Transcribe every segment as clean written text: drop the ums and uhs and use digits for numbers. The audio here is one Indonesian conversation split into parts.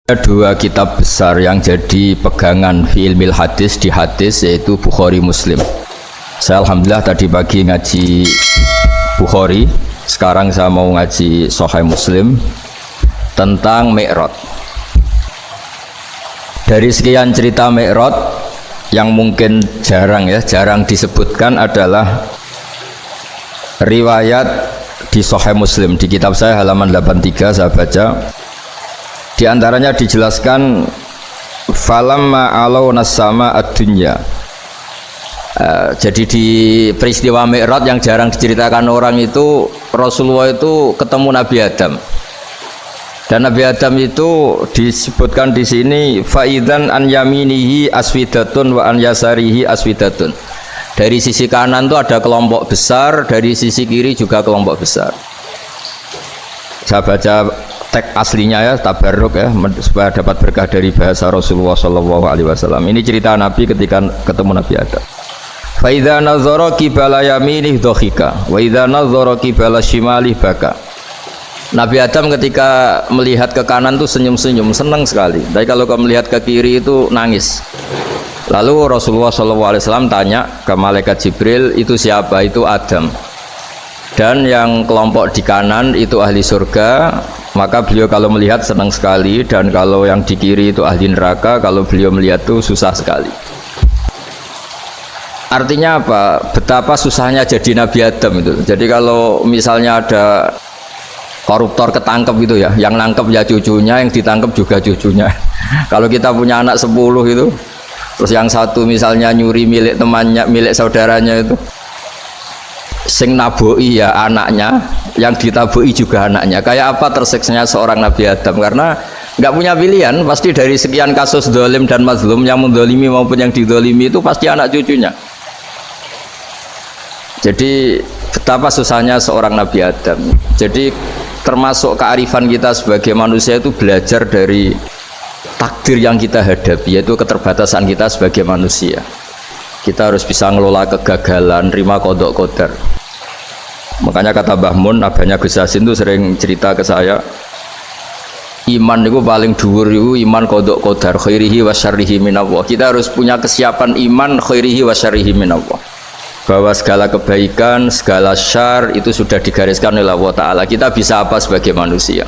Dua kitab besar yang jadi pegangan fi ilmil hadis di hadis yaitu Bukhari Muslim. Saya alhamdulillah tadi pagi ngaji Bukhari, sekarang saya mau ngaji Sahih Muslim tentang Mi'raj. Dari sekian cerita Mi'raj yang mungkin jarang disebutkan adalah riwayat di Sahih Muslim. Di kitab saya halaman 83 saya baca. Di antaranya dijelaskan falamma alau nasama ad-dunya. Jadi di peristiwa Mi'raj yang jarang diceritakan orang itu, Rasulullah itu ketemu Nabi Adam. Dan Nabi Adam itu disebutkan di sini faidan an yaminihi aswidatun wa an yasarihi aswidatun. Dari sisi kanan itu ada kelompok besar, dari sisi kiri juga kelompok besar. Saya baca teks aslinya ya, tabarruk ya, supaya dapat berkah dari bahasa Rasulullah SAW. Ini cerita Nabi ketika ketemu Nabi Adam. Fa idza nazara qibala yaminih dhakhika wa idza nazara qibala shimalih baka. Nabi Adam ketika melihat ke kanan tuh senyum-senyum, senang sekali. Tapi kalau melihat ke kiri itu nangis. Lalu Rasulullah SAW tanya ke malaikat Jibril, itu siapa? Itu Adam. Dan yang kelompok di kanan itu ahli surga, maka beliau kalau melihat senang sekali, dan kalau yang di kiri itu ahli neraka, kalau beliau melihat itu susah sekali. Artinya apa? Betapa susahnya jadi Nabi Adam itu. Jadi kalau misalnya ada koruptor ketangkep itu ya, yang nangkep ya cucunya, yang ditangkep juga cucunya. Kalau kita punya anak 10 itu, terus yang satu misalnya nyuri milik temannya, milik saudaranya itu, sing naboi ya anaknya, yang ditaboi juga anaknya. Kayak apa tersiksanya seorang Nabi Adam? Karena nggak punya pilihan, pasti dari sekian kasus dolim dan mazlum, yang mendolimi maupun yang didolimi itu pasti anak cucunya. Jadi betapa susahnya seorang Nabi Adam. Jadi termasuk kearifan kita sebagai manusia itu belajar dari takdir yang kita hadapi, yaitu keterbatasan kita sebagai manusia. Kita harus bisa ngelola kegagalan, terima kodok kodar. Makanya kata Mbah Mun, abahnya Gus Yasin itu sering cerita ke saya, iman itu paling dhuwur itu iman kodok kodar, khairihi wa syarrihi minallah. Kita harus punya kesiapan iman khairihi wa syarrihi minallah, bahwa segala kebaikan, segala syar itu sudah digariskan oleh Allah Ta'ala. Kita bisa apa sebagai manusia?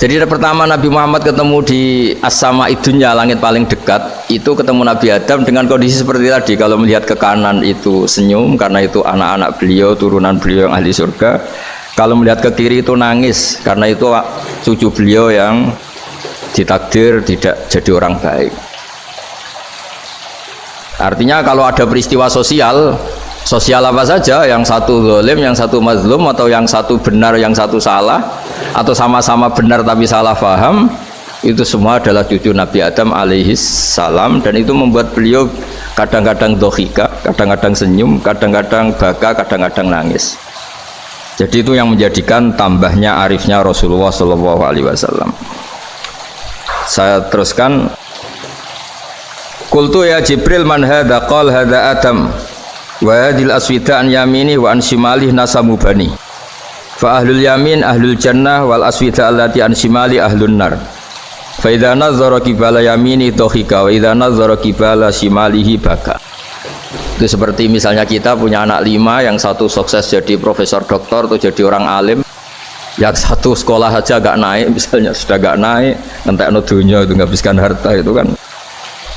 Jadi pertama Nabi Muhammad ketemu di as-sama idunya, langit paling dekat, itu ketemu Nabi Adam dengan kondisi seperti tadi. Kalau melihat ke kanan itu senyum, karena itu anak-anak beliau, turunan beliau yang ahli surga. Kalau melihat ke kiri itu nangis, karena itu cucu beliau yang ditakdir tidak jadi orang baik. Artinya kalau ada peristiwa sosial apa saja, yang satu zalim, yang satu mazlum, atau yang satu benar, yang satu salah, atau sama-sama benar tapi salah faham, itu semua adalah cucu Nabi Adam alaihi salam. Dan itu membuat beliau kadang-kadang dohika, kadang-kadang senyum, kadang-kadang baka, kadang-kadang nangis. Jadi itu yang menjadikan tambahnya arifnya Rasulullah SAW. Saya teruskan. Qultu ya Jibril man hadha? Qal hadha Adam wa hadhil aswida an yamini wa an shimalih nasamu bani. Fa ahlul yamin ahlul jannah wal aswida allati an shimali ahlun nar. Fa idza nazara qibala yamini dhahika wa idza nazara qibala shimalihi baka. Itu seperti misalnya kita punya anak 5, yang satu sukses jadi profesor doktor atau jadi orang alim, yang satu sekolah saja gak naik, misalnya sudah gak naik, ngentekno dunya itu nghabiskan harta itu kan.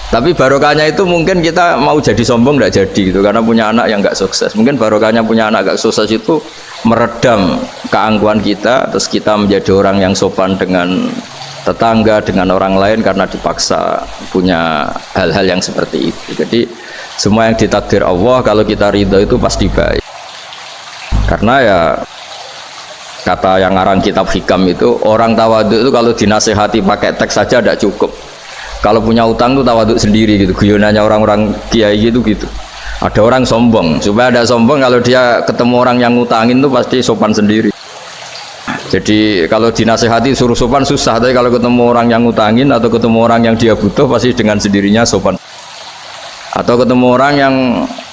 Tapi barokahnya itu mungkin kita mau jadi sombong tidak jadi gitu, karena punya anak yang nggak sukses. Mungkin barokahnya punya anak nggak sukses itu meredam keangkuhan kita, terus kita menjadi orang yang sopan dengan tetangga, dengan orang lain, karena dipaksa punya hal-hal yang seperti itu. Jadi semua yang ditakdir Allah, kalau kita ridho itu pasti baik. Karena ya kata yang ngarang kitab hikam itu, orang tawadhu itu kalau dinasehati pakai teks saja tidak cukup. Kalau punya utang tuh tawaduk sendiri gitu, guyonannya orang-orang kiai gitu. Ada orang sombong, supaya ada sombong, kalau dia ketemu orang yang ngutangin tuh pasti sopan sendiri. Jadi kalau dinasehati suruh sopan susah, tapi kalau ketemu orang yang ngutangin atau ketemu orang yang dia butuh pasti dengan sendirinya sopan. Atau ketemu orang yang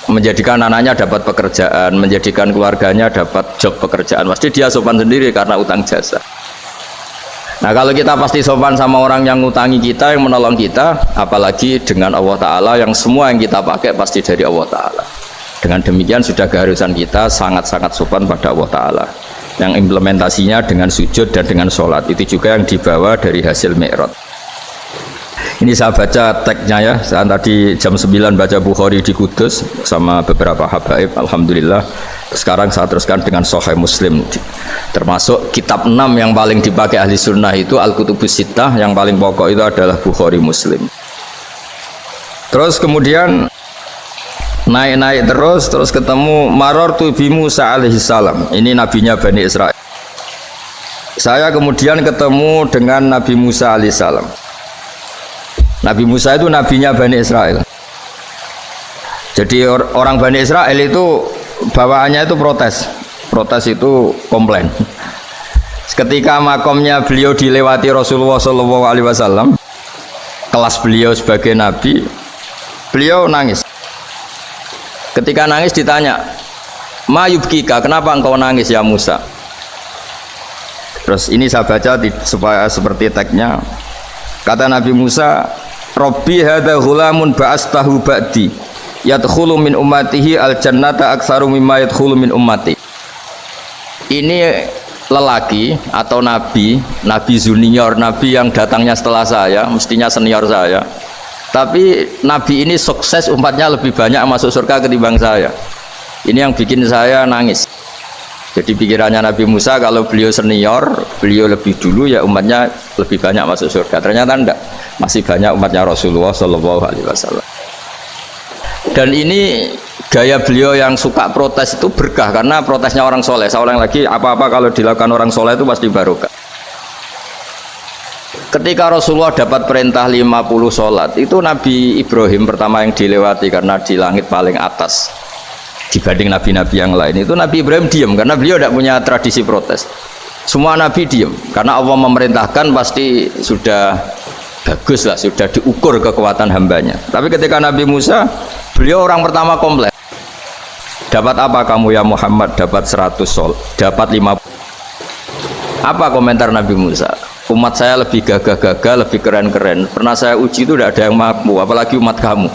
menjadikan anaknya dapat pekerjaan, menjadikan keluarganya dapat job pekerjaan, pasti dia sopan sendiri karena utang jasa. Nah kalau kita pasti sopan sama orang yang ngutangi kita, yang menolong kita, apalagi dengan Allah Ta'ala yang semua yang kita pakai pasti dari Allah Ta'ala. Dengan demikian sudah keharusan kita sangat-sangat sopan pada Allah Ta'ala, yang implementasinya dengan sujud dan dengan sholat. Itu juga yang dibawa dari hasil Mi'raj. Ini saya baca teksnya ya, saya tadi jam 9 baca Bukhari di Kudus sama beberapa habaib, alhamdulillah. Sekarang saya teruskan dengan Sahih Muslim, termasuk kitab 6 yang paling dipakai ahli sunnah itu Al-Kutubus Sittah, yang paling pokok itu adalah Bukhari Muslim. Terus kemudian naik-naik terus ketemu Marartu bi Musa alaihi salam, ini nabinya Bani Israel. Saya kemudian ketemu dengan Nabi Musa alaihi salam. Nabi Musa itu nabinya Bani Israel. Jadi orang Bani Israel itu bawaannya itu protes itu komplain. Ketika makomnya beliau dilewati Rasulullah SAW, kelas beliau sebagai nabi, beliau nangis. Ketika nangis ditanya, "Ma yubkika, kenapa engkau nangis ya Musa?" Terus ini saya baca supaya seperti teksnya. Kata Nabi Musa, "Rabbi hadza ghulamun ba'astahu ba'di yadkhulu min ummatihi al-jannata aktsaru mimma yadkhulu min ummati." Ini lelaki atau nabi junior, nabi yang datangnya setelah saya, mestinya senior saya. Tapi nabi ini sukses, umatnya lebih banyak masuk surga ketimbang saya. Ini yang bikin saya nangis. Jadi pikirannya Nabi Musa, kalau beliau senior, beliau lebih dulu, ya umatnya lebih banyak masuk surga. Ternyata enggak, masih banyak umatnya Rasulullah SAW. Dan ini gaya beliau yang suka protes itu berkah, karena protesnya orang soleh. Saya ulang lagi, apa-apa kalau dilakukan orang soleh itu pasti barokah. Ketika Rasulullah dapat perintah 50 sholat, itu Nabi Ibrahim pertama yang dilewati, karena di langit paling atas dibanding nabi-nabi yang lain. Itu Nabi Ibrahim diam, karena beliau tidak punya tradisi protes. Semua nabi diam, karena Allah memerintahkan pasti sudah bagus lah, sudah diukur kekuatan hambanya. Tapi ketika Nabi Musa, beliau orang pertama komplain. Dapat apa kamu ya Muhammad? Dapat 100 sholat, dapat 50. Apa komentar Nabi Musa? Umat saya lebih gagah-gagah, lebih keren-keren. Pernah saya uji itu tidak ada yang mampu, apalagi umat kamu.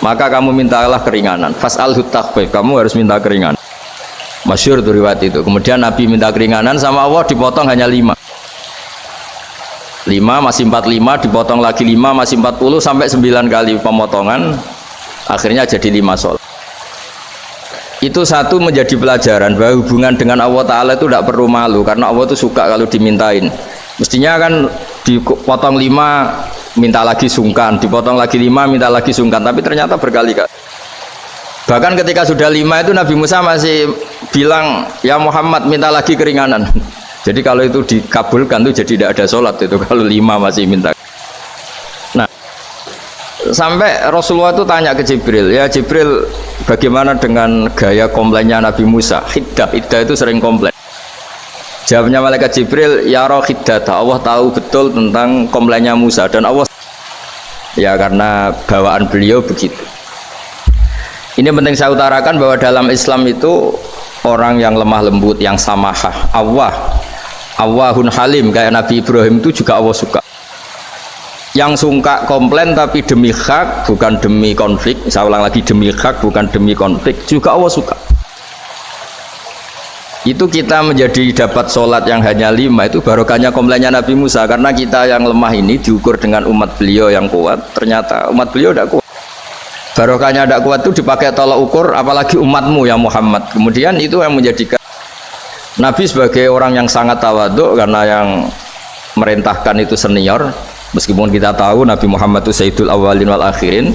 Maka kamu mintalah keringanan. Fas'alhu takhfif, kamu harus minta keringanan. Masyhur tuh riwayat itu. Kemudian Nabi minta keringanan sama Allah, dipotong hanya 5. 5 masih 45, dipotong lagi 5 masih 40, sampai 9 kali pemotongan. Akhirnya jadi 5 sholat. Itu satu menjadi pelajaran bahwa hubungan dengan Allah Ta'ala itu tidak perlu malu, karena Allah itu suka kalau dimintain. Mestinya kan dipotong 5 minta lagi sungkan, dipotong lagi 5 minta lagi sungkan, tapi ternyata berkali-kali. Bahkan ketika sudah 5 itu Nabi Musa masih bilang, "Ya Muhammad, minta lagi keringanan." Jadi kalau itu dikabulkan itu jadi tidak ada sholat itu, kalau 5 masih minta. Nah, sampai Rasulullah itu tanya ke Jibril, "Ya Jibril, bagaimana dengan gaya komplainnya Nabi Musa?" Hiddah itu sering komplain. Jawabnya malaikat Jibril, "Ya roh hiddata, Allah tahu betul tentang komplainnya Musa, dan Allah ya karena bawaan beliau begitu." Ini penting saya utarakan bahwa dalam Islam itu orang yang lemah lembut, yang samahah, Allahun halim kayak Nabi Ibrahim itu juga Allah suka. Yang suka komplain tapi demi hak, bukan demi konflik. Saya ulang lagi, demi hak bukan demi konflik, juga Allah suka. Itu kita menjadi dapat sholat yang hanya 5, itu barokahnya komplainnya Nabi Musa, karena kita yang lemah ini diukur dengan umat beliau yang kuat, ternyata umat beliau tidak kuat. Barokahnya tidak kuat itu dipakai tolak ukur, apalagi umatmu ya Muhammad. Kemudian itu yang menjadikan Nabi sebagai orang yang sangat tawaduk, karena yang merintahkan itu senior. Meskipun kita tahu Nabi Muhammad itu Sayyidul Awwalin wal Akhirin,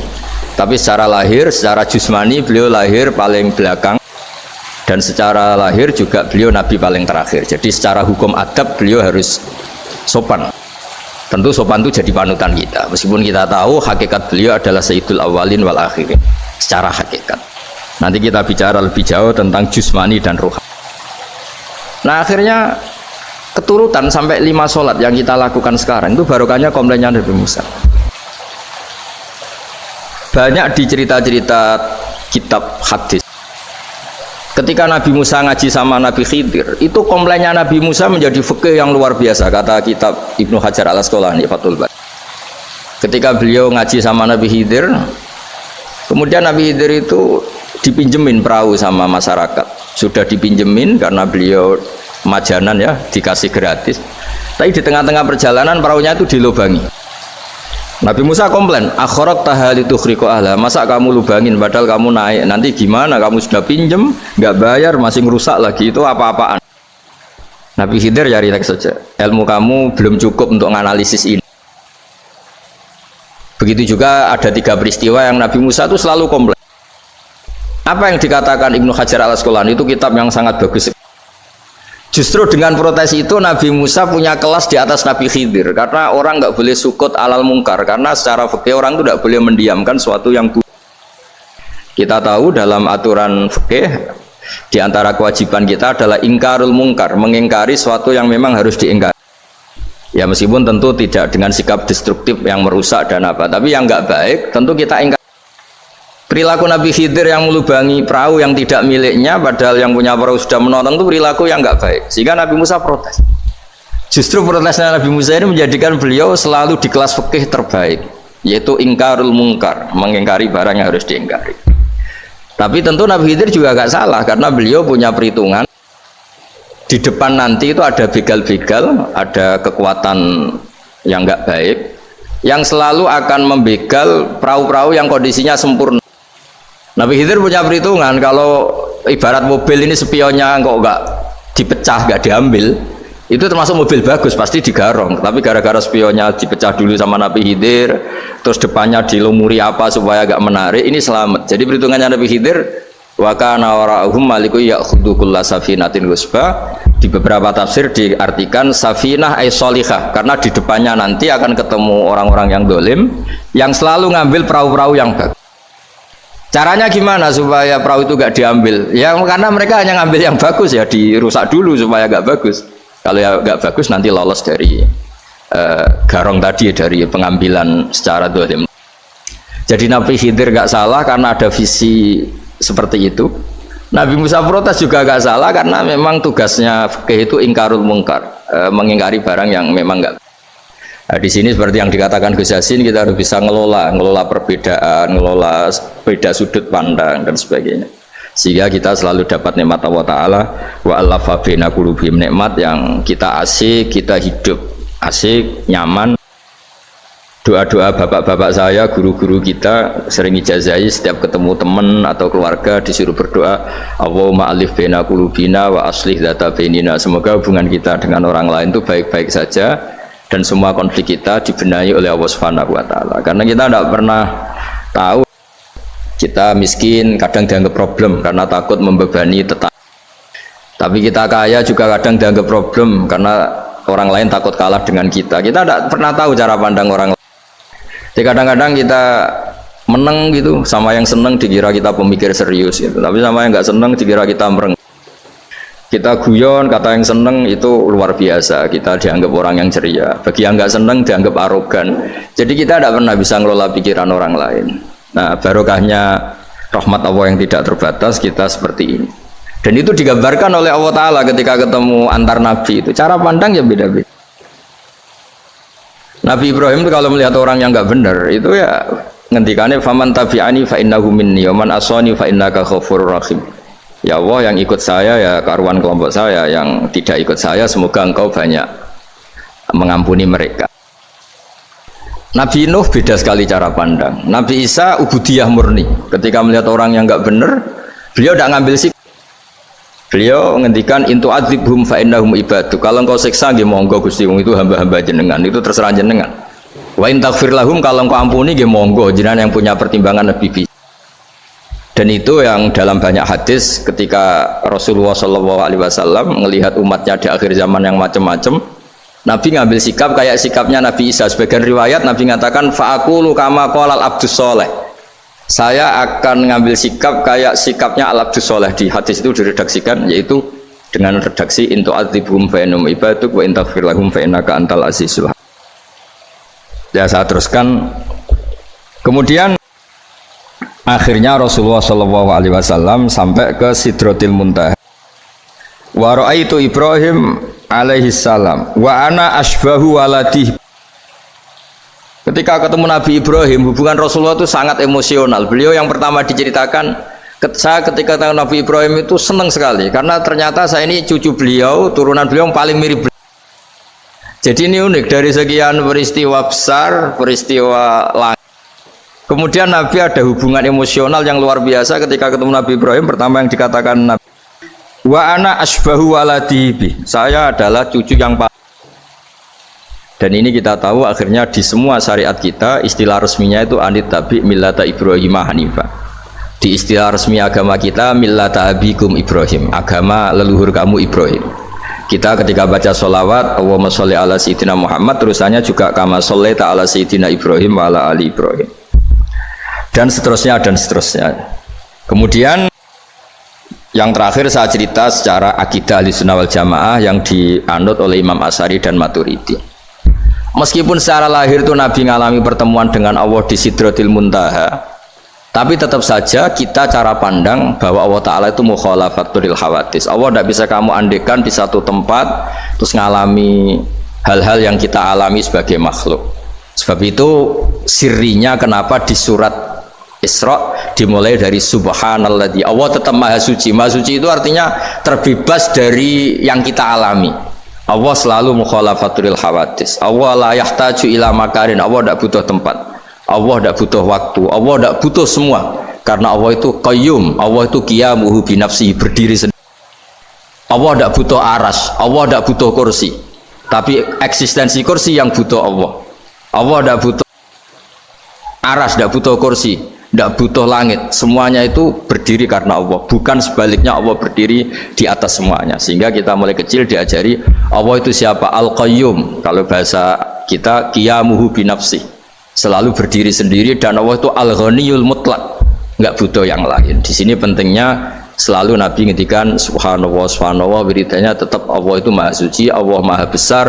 tapi secara lahir, secara jusmani beliau lahir paling belakang. Dan secara lahir juga beliau Nabi paling terakhir. Jadi secara hukum adab beliau harus sopan. Tentu sopan itu jadi panutan kita. Meskipun kita tahu hakikat beliau adalah Sayyidul Awwalin wal Akhirin. Secara hakikat. Nanti kita bicara lebih jauh tentang jusmani dan ruh. Nah akhirnya keturutan sampai 5 sholat yang kita lakukan sekarang itu barokahnya komplainnya Nabi Musa. Banyak di cerita-cerita kitab hadis. Ketika Nabi Musa ngaji sama Nabi Khidir, itu komplainnya Nabi Musa menjadi fikih yang luar biasa, kata kitab Ibnu Hajar Al-Asqalani Fathul Bari. Ketika beliau ngaji sama Nabi Khidir, kemudian Nabi Khidir itu dipinjemin perahu sama masyarakat. Sudah dipinjemin karena beliau majanan ya, dikasih gratis. Tapi di tengah-tengah perjalanan perahunya itu dilubangi. Nabi Musa komplain, akhirat tahali tukhriqo ahla, masa kamu lubangin padahal kamu naik, nanti gimana, kamu sudah pinjem nggak bayar masih ngerusak lagi, itu apa-apaan. Nabi Khidir ya relax saja, ilmu kamu belum cukup untuk menganalisis ini. Begitu juga ada 3 peristiwa yang Nabi Musa itu selalu komplain. Apa yang dikatakan Ibnu Hajar Al-Asqalani itu kitab yang sangat bagus. Justru dengan protes itu Nabi Musa punya kelas di atas Nabi Khidir, karena orang nggak boleh sukut alal mungkar, karena secara fikih orang itu tidak boleh mendiamkan suatu yang buruk. Kita tahu dalam aturan fikih di antara kewajiban kita adalah ingkarul mungkar, mengingkari suatu yang memang harus diingkari. Ya meskipun tentu tidak dengan sikap destruktif yang merusak dan apa, tapi yang nggak baik tentu kita ingkari. Perilaku Nabi Khidir yang melubangi perahu yang tidak miliknya padahal yang punya perahu sudah menonton, itu perilaku yang nggak baik, sehingga Nabi Musa protes. Justru protesnya Nabi Musa ini menjadikan beliau selalu di kelas fikih terbaik, yaitu ingkarul mungkar, mengingkari barang yang harus diingkari. Tapi tentu Nabi Khidir juga nggak salah, karena beliau punya perhitungan di depan nanti itu ada begal-begal, ada kekuatan yang nggak baik yang selalu akan membegal perahu-perahu yang kondisinya sempurna. Nabi Khidir punya perhitungan, kalau ibarat mobil ini spionnya kok nggak dipecah, nggak diambil, itu termasuk mobil bagus, pasti digarong. Tapi gara-gara spionnya dipecah dulu sama Nabi Khidir, terus depannya dilumuri apa supaya agak menarik, ini selamat. Jadi perhitungannya Nabi Khidir, wa kana wara'uhum maliku ya'khudhu kulla safinatin ghusba. Di beberapa tafsir diartikan safinah ay sholihah, karena di depannya nanti akan ketemu orang-orang yang dolim yang selalu ngambil perahu-perahu yang bagus. Caranya gimana supaya perahu itu gak diambil? Ya karena mereka hanya ngambil yang bagus, ya dirusak dulu supaya gak bagus. Kalau ya gak bagus nanti lolos dari garong tadi, dari pengambilan secara dolim. Jadi Nabi Khidir gak salah karena ada visi seperti itu. Nabi Musa protes juga gak salah karena memang tugasnya fikih itu ingkarul mungkar, mengingkari barang yang memang gak. Nah, di sini seperti yang dikatakan Gus Yassin, kita harus bisa ngelola perbedaan, ngelola beda sudut pandang dan sebagainya, sehingga kita selalu dapat nikmat Allah Ta'ala. Wa allafa baina qulubihim, nikmat yang kita asik, kita hidup asik, nyaman. Doa-doa bapak-bapak saya, guru-guru kita sering ijazai setiap ketemu teman atau keluarga disuruh berdoa, Allahumma alif baina qulubina wa aslih dzata bainina. Semoga hubungan kita dengan orang lain itu baik-baik saja dan semua konflik kita dibenahi oleh Allah Subhanahu wa Ta'ala. Karena kita tidak pernah tahu, kita miskin kadang dianggap problem karena takut membebani tetangga. Tapi kita kaya juga kadang dianggap problem karena orang lain takut kalah dengan kita. Kita tidak pernah tahu cara pandang orang lain. Jadi kadang-kadang kita menang gitu, sama yang seneng dikira kita pemikir serius gitu. Tapi sama yang nggak seneng dikira kita mereng. Kita guyon, kata yang seneng itu luar biasa, kita dianggap orang yang ceria. Bagi yang nggak seneng dianggap arogan. Jadi kita tidak pernah bisa ngelola pikiran orang lain. Nah, barokahnya rahmat Allah yang tidak terbatas kita seperti ini. Dan itu digambarkan oleh Allah Ta'ala ketika ketemu antar nabi itu. Cara pandang ya beda-beda. Nabi Ibrahim itu kalau melihat orang yang nggak benar itu ya ngendikannya faman tabi'ani fa innahu minni wa man asani fa innaka ghafurur rahim. Ya Allah, yang ikut saya ya karuan kelompok saya, yang tidak ikut saya semoga engkau banyak mengampuni mereka. Nabi Nuh beda sekali cara pandang. Nabi Isa ubudiyah murni, ketika melihat orang yang nggak benar beliau tidak ngambil sikap. Beliau menghentikan intu adzibhum fa innahum ibadu. Kalau engkau siksa nggih monggo Gusti, itu hamba-hamba jenengan, itu terserah jenengan. Wa in taghfir lahum, kalau engkau ampuni nggih monggo, jenengan yang punya pertimbangan lebih bisa. Dan itu yang dalam banyak hadis ketika Rasulullah SAW melihat umatnya di akhir zaman yang macam-macam, Nabi ngambil sikap kayak sikapnya Nabi Isa. Sebagian riwayat Nabi mengatakan fa'aqulu kama qalal abdus soleh, saya akan ngambil sikap kayak sikapnya al abdus soleh. Di hadis itu diredaksikan, yaitu dengan redaksi intu adzibhum fa innahum ibaduk wa in taghfir lahum fa innaka antal azizul hakim. Ya, saya teruskan. Kemudian Akhirnya Rasulullah Shallallahu Alaihi Wasallam sampai ke Sidratil Muntaha. Wa ra'aitu Ibrahim alaihi salam wa ana asbahu waladi. Ketika ketemu Nabi Ibrahim, hubungan Rasulullah itu sangat emosional. Beliau yang pertama diceritakan, saya ketika ketemu Nabi Ibrahim itu senang sekali karena ternyata saya ini cucu beliau, turunan beliau yang paling mirip beliau. Jadi ini unik, dari sekian peristiwa besar, peristiwa langit, kemudian Nabi ada hubungan emosional yang luar biasa. Ketika ketemu Nabi Ibrahim, pertama yang dikatakan Nabi, wa ana asbahu waladi bi, saya adalah cucu yang paling. Dan ini kita tahu akhirnya di semua syariat kita istilah resminya itu anit tabi millata Ibrahim hanifa. Di istilah resmi agama kita millata abikum Ibrahim, agama leluhur kamu Ibrahim. Kita ketika baca sholawat Allahumma sholli ala sayyidina Muhammad, terusannya juga kama shollaita ala sayyidina Ibrahim wa ala ali Ibrahim, dan seterusnya dan seterusnya. Kemudian yang terakhir saya cerita secara akidah Ahlussunnah wal Jamaah yang dianut oleh Imam Asy'ari dan Maturidi. Meskipun secara lahir itu Nabi mengalami pertemuan dengan Allah di Sidratil Muntaha, tapi tetap saja kita cara pandang bahwa Allah Ta'ala itu mukhalafatul hawadis. Allah tidak bisa kamu andekan di satu tempat terus ngalami hal-hal yang kita alami sebagai makhluk. Sebab itu sirinya kenapa di surat Isra dimulai dari subhanalladzi, Allah tetap maha suci. Maha suci itu artinya terbebas dari yang kita alami. Allah selalu mukhalafatul hawadis. Allah la yahtaju ila makarin, Allah tidak butuh tempat, Allah tidak butuh waktu, Allah tidak butuh semua, karena Allah itu qayyum, Allah itu qiyamuhu bi nafsihi, berdiri sendiri. Allah tidak butuh aras, Allah tidak butuh kursi, tapi eksistensi kursi yang butuh Allah. Allah tidak butuh aras, tidak butuh kursi, tidak butuh langit, semuanya itu berdiri karena Allah, bukan sebaliknya Allah berdiri di atas semuanya. Sehingga kita mulai kecil diajari Allah itu siapa? Al-Qayyum, kalau bahasa kita qiyamuhu bi nafsi, selalu berdiri sendiri, dan Allah itu Al-Ghaniyul Mutlaq, nggak butuh yang lain. Di sini pentingnya selalu Nabi ngendikan subhanallah subhanallah, wiridanya tetap Allah itu maha suci, Allah maha besar,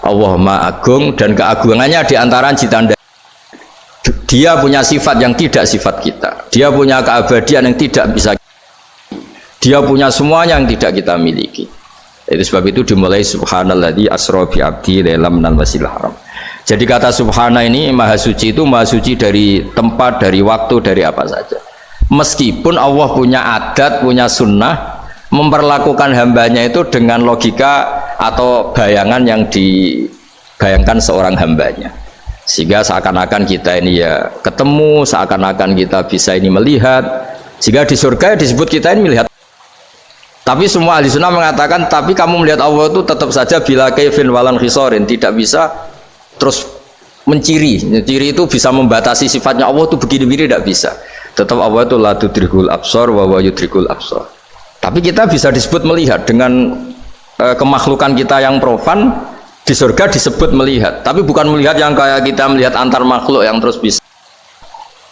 Allah maha agung, dan keagungannya diantara ditandai dia punya sifat yang tidak sifat kita, dia punya keabadian yang tidak bisa, dia punya semuanya yang tidak kita miliki. Itu sebab itu dimulai subhanalladzi asra bi abdi lailam minal masjidil haram. Jadi kata subhana ini maha suci, itu maha suci dari tempat, dari waktu, dari apa saja. Meskipun Allah punya adat, punya sunnah memperlakukan hambanya itu dengan logika atau bayangan yang dibayangkan seorang hambanya, sehingga seakan-akan kita ini ya ketemu, seakan-akan kita bisa ini melihat, sehingga di surga disebut kita ini melihat. Tapi semua ahli sunnah mengatakan tapi kamu melihat Allah itu tetap saja bila kaifin walan khisorin, tidak bisa terus menciri itu bisa membatasi sifatnya Allah itu begini-begini, tidak bisa. Tetap Allah itu la tudrikul absar wa huwa yudrikul absar. Tapi kita bisa disebut melihat dengan kemakhlukan kita yang profan. Di surga disebut melihat, tapi bukan melihat yang kayak kita melihat antar makhluk yang terus bisa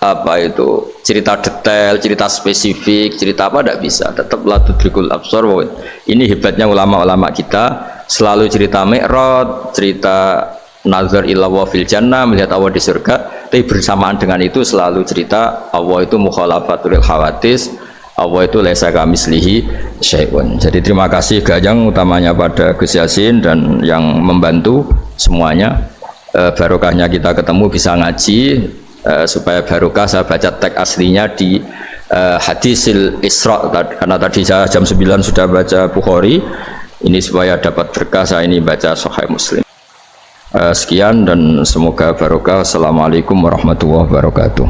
apa itu cerita detail, cerita spesifik, cerita apa, tidak bisa. Tetap la tudrikul absar. Ini hebatnya ulama-ulama kita, selalu cerita Mi'raj, cerita nazar ila wa fil jannah, melihat Allah di surga, tapi bersamaan dengan itu selalu cerita Allah itu mukhalafatul hawadis, Allah itu laisa kamislihi syai'un. Jadi terima kasih Gajang, utamanya pada Gus Yasin dan yang membantu semuanya. Barokahnya kita ketemu bisa ngaji, supaya barokah saya baca teks aslinya di Hadisil Isra, karena tadi saya jam 9 sudah baca Bukhari, ini supaya dapat berkah saya ini baca Sahih Muslim. Sekian dan semoga barokah. Assalamualaikum warahmatullahi wabarakatuh.